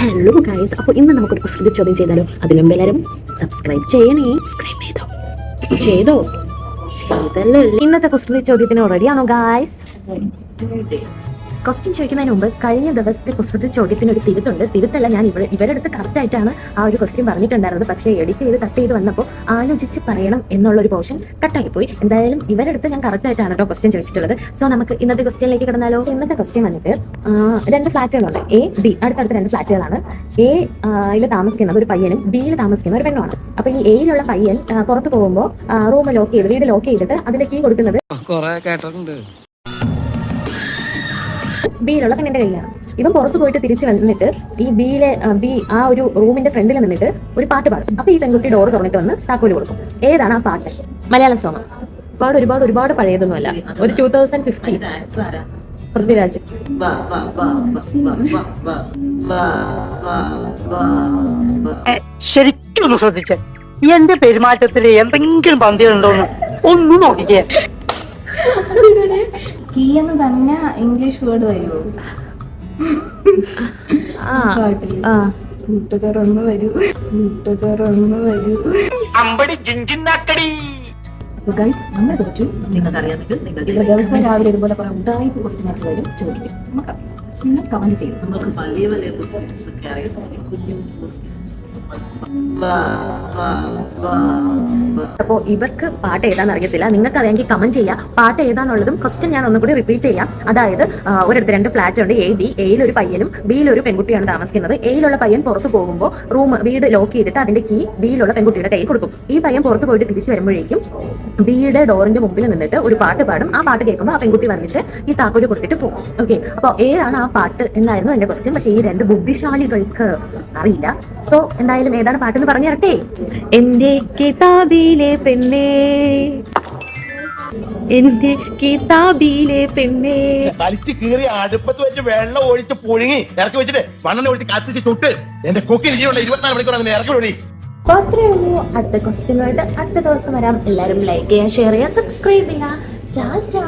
Hello guys, അപ്പോൾ ഇന്ന് നമുക്കൊരു കുസൃതി ചോദ്യം ചെയ്താലോ? അതിനു മുമ്പ് എല്ലാവരും സബ്സ്ക്രൈബ് ചെയ്യണേ. സബ്സ്ക്രൈബ് ചെയ്തല്ലോ. ഇന്നത്തെ കുസൃതി ചോദ്യത്തിന് റെഡിയാണോ ഗൈസ്? ക്വസ്റ്റ്യൻ ചോദിക്കുന്നതിന് മുമ്പ് കഴിഞ്ഞ ദിവസത്തെ കുസൃതി ചോദ്യത്തിന് ഒരു തിരുത്തുണ്ട്. തിരുത്തല്ല, ഞാൻ ഇവരുടെ അടുത്ത് കറക്റ്റ് ആയിട്ടാണ് ആ ഒരു ക്വസ്റ്റ്യൻ പറഞ്ഞിട്ടുണ്ടായിരുന്നത്. പക്ഷേ എഡിറ്റ് ചെയ്ത് കട്ട് ചെയ്ത് വന്നപ്പോൾ ആലോചിച്ച് പറയണം എന്നുള്ളൊരു പോർഷൻ കട്ടായി പോയി. എന്തായാലും ഇവരുടെ അടുത്ത് ഞാൻ കറക്റ്റ് ആയിട്ടാണ് കേട്ടോ ക്വസ്റ്റ്യൻ ചോദിച്ചിട്ടുള്ളത്. സോ നമുക്ക് ഇന്നത്തെ ക്വസ്റ്റ്യനിലേക്ക് കിടന്നാലോ? ഇന്നത്തെ ക്വസ്റ്റ്യൻ വന്നിട്ട് രണ്ട് ഫ്ലാറ്റുകളുണ്ട്, എ ബി, അടുത്തടുത്ത് രണ്ട് ഫ്ലാറ്റുകളാണ്. എയിൽ താമസിക്കുന്നത് ഒരു പയ്യനും ബിയിൽ താമസിക്കുന്ന ഒരു പെണ്ണുമാണ്. അപ്പൊ ഈ എയിലുള്ള പയ്യൻ പുറത്ത് പോകുമ്പോൾ റൂം ലോക്ക് ചെയ്ത്, വീട് ലോക്ക് ചെയ്തിട്ട് അതിന്റെ കീ കൊടുക്കുന്നത് ബിയിലുള്ള പെണ്ണിന്റെ കയ്യിലാണ്. ഇവൻ പുറത്ത് പോയിട്ട് തിരിച്ചു വന്നിട്ട് ഈ ബി ആ ഒരു റൂമിന്റെ ഫ്രണ്ടിൽ നിന്നിട്ട് ഒരു പാട്ട് പാടും. അപ്പൊ ഈ പെൺകുട്ടി ഡോർ തുറന്നിട്ട് വന്ന് താക്കോല് കൊടുക്കും. ഏതാണ് ആ പാട്ട്? മലയാളം സോങ്. ഒരുപാട് പഴയതൊന്നുമല്ല, ഒരു 2015. പൃഥ്വിരാജ്. ശരിക്കും ഒന്ന് ശ്രദ്ധിച്ചേ, എന്റെ പെരുമാറ്റത്തില് എന്തെങ്കിലും പന്തികളുണ്ടോന്ന് ഒന്നും നോക്കിക്കേ. കീ എന്ന് തന്നെ ഇംഗ്ലീഷ് വേർഡ് വരുമോ? കൂട്ടുകാരൊന്ന് വരൂ. നമ്മൾ തോറ്റു. ഇവർ ദിവസം രാവിലെ ഇതുപോലെ കുറെ ഉടായ്പ ക്വസ്റ്റ്യൻ വരും, ചോദിക്കും. നമുക്ക് കമന്റ് ചെയ്യും. നമുക്ക് വലിയ ക്വസ്റ്റ്യൻസ് ഒക്കെ അറിയാം, കുഞ്ഞു ക്വസ്റ്റ്യൻസ്. അപ്പോൾ ഇവർക്ക് പാട്ട് ഏതാന്ന് അറിയത്തില്ല. നിങ്ങൾക്ക് അറിയാമെങ്കിൽ കമന്റ് ചെയ്യാം പാട്ട് ഏതാന്നുള്ളതും. ക്വസ്റ്റ്യൻ ഞാൻ ഒന്നുകൂടി റിപ്പീറ്റ് ചെയ്യാം. അതായത് ഒരിടത്ത് രണ്ട് ഫ്ലാറ്റ് ഉണ്ട്, എ ബി. എയിൽ ഒരു പയ്യനും ബിയിൽ ഒരു പെൺകുട്ടിയാണ് താമസിക്കുന്നത്. എയിലുള്ള പയ്യൻ പുറത്ത് പോകുമ്പോൾ വീട് ലോക്ക് ചെയ്തിട്ട് അതിന്റെ കീ ബിയിലുള്ള പെൺകുട്ടിയുടെ കയ്യിൽ കൊടുക്കും. ഈ പയ്യൻ പുറത്ത് പോയിട്ട് തിരിച്ചു വരുമ്പോഴേക്കും ബിയുടെ ഡോറിന്റെ മുമ്പിൽ നിന്നിട്ട് ഒരു പാട്ട് പാടും. ആ പാട്ട് കേൾക്കുമ്പോൾ ആ പെൺകുട്ടി വന്നിട്ട് ഈ താക്കോല് കൊടുത്തിട്ട് പോകും. ഓക്കെ, അപ്പോൾ ഏതാണ് ആ പാട്ട് എന്നായിരുന്നു എന്റെ ക്വസ്റ്റ്യൻ. പക്ഷേ ഈ രണ്ട് ബുദ്ധിശാലികൾക്ക് അറിയില്ല. സോ എന്തായാലും ഏതാണ് പാട്ടെന്ന് പറഞ്ഞു തരട്ടെ? എന്റെ കിതാബിലെ പെണ്ണേ, എന്റെ കിതാബിലെ പെണ്ണേ. കളിച്ച് കീറി അടുപ്പത്ത് വെച്ച് വെള്ളം ഒഴിച്ച് പുഴുങ്ങി ഇറക്കി വെച്ചിട്ട് മണ്ണെണ്ണ ഒഴിച്ച് കത്തിച്ച് ചുട്ട് എന്റെ കൊക്കിന് ജീവനുണ്ട് 24 മണിക്കൂർ അങ്ങനെ ഇറക്കി വിടി. അപ്പോൾ അത്രേ ഉള്ളൂ. അടുത്ത ക്വസ്റ്റ്യനുമായിട്ട് അടുത്ത ദിവസം വരാം. എല്ലാവരും ലൈക്ക് ചെയ്യുക, ഷെയർ ചെയ്യുക, സബ്സ്ക്രൈബ് ചെയ്യുക. ടാറ്റാ.